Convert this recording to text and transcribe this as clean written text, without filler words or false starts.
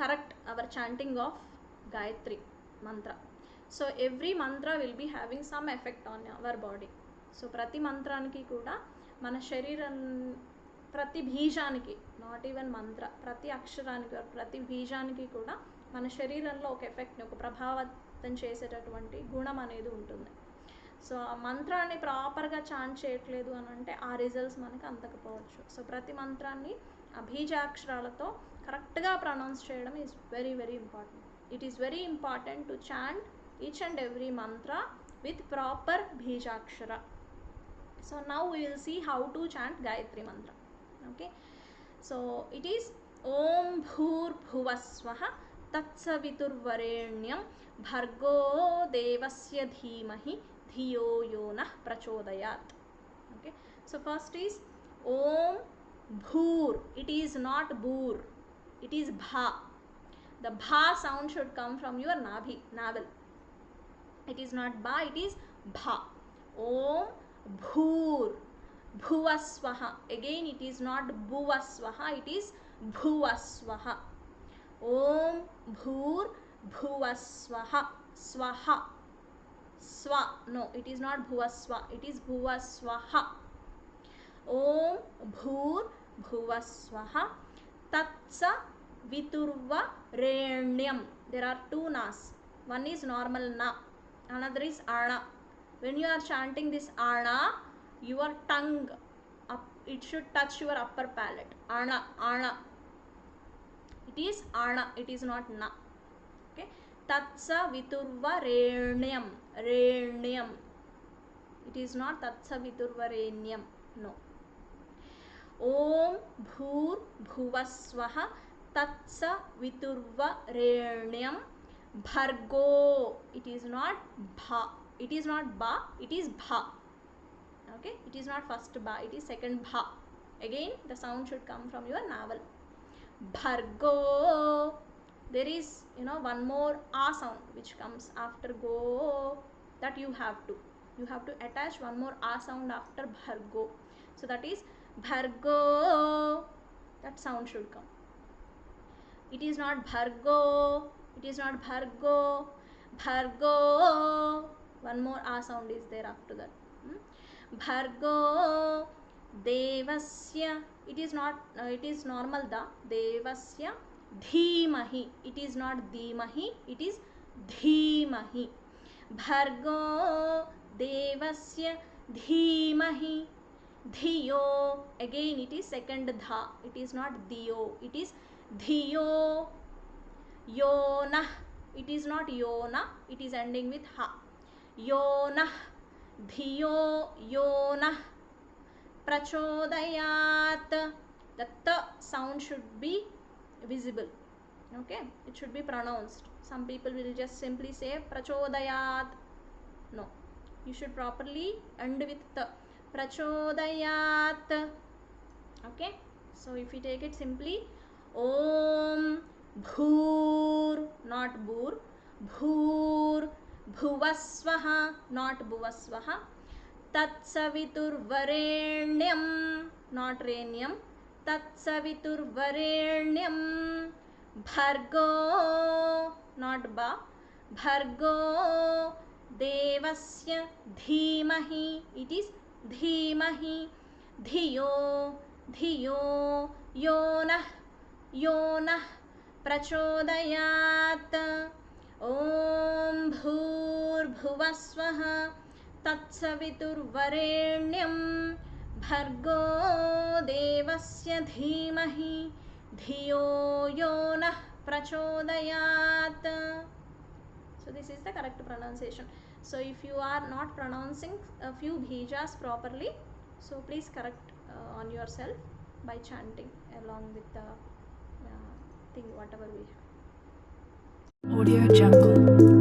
correct our chanting of Gayatri mantra. So every mantra will be having some effect on our body. So ప్రతి మంత్రానికి కూడా మన శరీరం, ప్రతి బీజానికి, నాట్ ఈవెన్ మంత్ర, ప్రతి అక్షరానికి, ప్రతి బీజానికి కూడా మన శరీరంలో ఒక ఎఫెక్ట్ని, ఒక ప్రభావితం చేసేటటువంటి గుణం అనేది ఉంటుంది. సో ఆ మంత్రాన్ని ప్రాపర్గా చాంట్ చేయట్లేదు అని అంటే ఆ రిజల్ట్స్ మనకు అందకపోవచ్చు. సో ప్రతి మంత్రాన్ని ఆ బీజాక్షరాలతో కరెక్ట్గా ప్రొనౌన్స్ చేయడం is very very important. It is very important to chant each and every mantra with proper bhijakshara. So now we will see how to chant Gayatri mantra. Okay, so it is Om Bhur Bhuvaswaha Tatsaviturvarenyam Bhargo Devasya Dhimahi Dhiyo Yonah Prachodayat. Okay, so first is Om Bhur. It is not Bhur, it is Bha. The Bha sound should come from your navel. It is not ba, it is bha. Om bhur bhuvaswaha. Again it is not bhuvaswaha, it is bhuvaswaha. Om bhur bhuvaswaha. Swaha. Swa. No, it is not bhuvaswa, it is bhuvaswaha. Om bhur bhuvaswaha tatsa viturva renyam. There are two nas. One is normal na, another is ana. When you are chanting this ana, your tongue up, it should touch your upper palate. Ana, ana. It is ana, it is not na. Okay, tatsa viturva renyam. Renyam. It is not tatsa viturva renyam. No. Om bhur bhuvaswaha tatsa viturva renyam Bhargo. It is not bha, it is not ba, it is bha. Okay, it is not first ba, it is second bha. Again the sound should come from your navel. Bhargo. There is one more a sound which comes after go, that you have to attach one more a sound after bhargo. So that is bhargo. That sound should come. It is not bhargo, it is not bhargo. Bhargo. One more a sound is there after that. Bhargo devasya. It is not, it is normal da. Devasya dhimahi. It is not dhimahi, it is dhimahi. Bhargo devasya dhimahi dhiyo. Again it is second dha, it is not diyo, it is dhiyo. Yonah. It is not yona, it is ending with ha. Yonah. Dhiyo yonah prachodayat. The ta sound should be visible. Okay, it should be pronounced. Some people will just simply say prachodayat. No, you should properly end with ta. Prachodayat. Okay, so if you take it simply, Om Bhur, not Bhur, Bhur Bhuvaswaha, not Bhuvaswaha, Tatsaviturvarenyam, not Renyam, Tatsaviturvarenyam, Bhargo, not Ba, Bhargo Devasya Dhimahi, it is Dhimahi, Dhiyo, Dhiyo Yonah, Yonah Prachodayat. Om Bhur Bhuvaswaha Tatsaviturvarenyam Bhargo Devasya Dhimahi Dhiyo Yonah Prachodayat. So this is the correct pronunciation. So if you are not pronouncing a few bhijas properly, so please correct on yourself by chanting along with the thing whatever we have. Audio Jungle.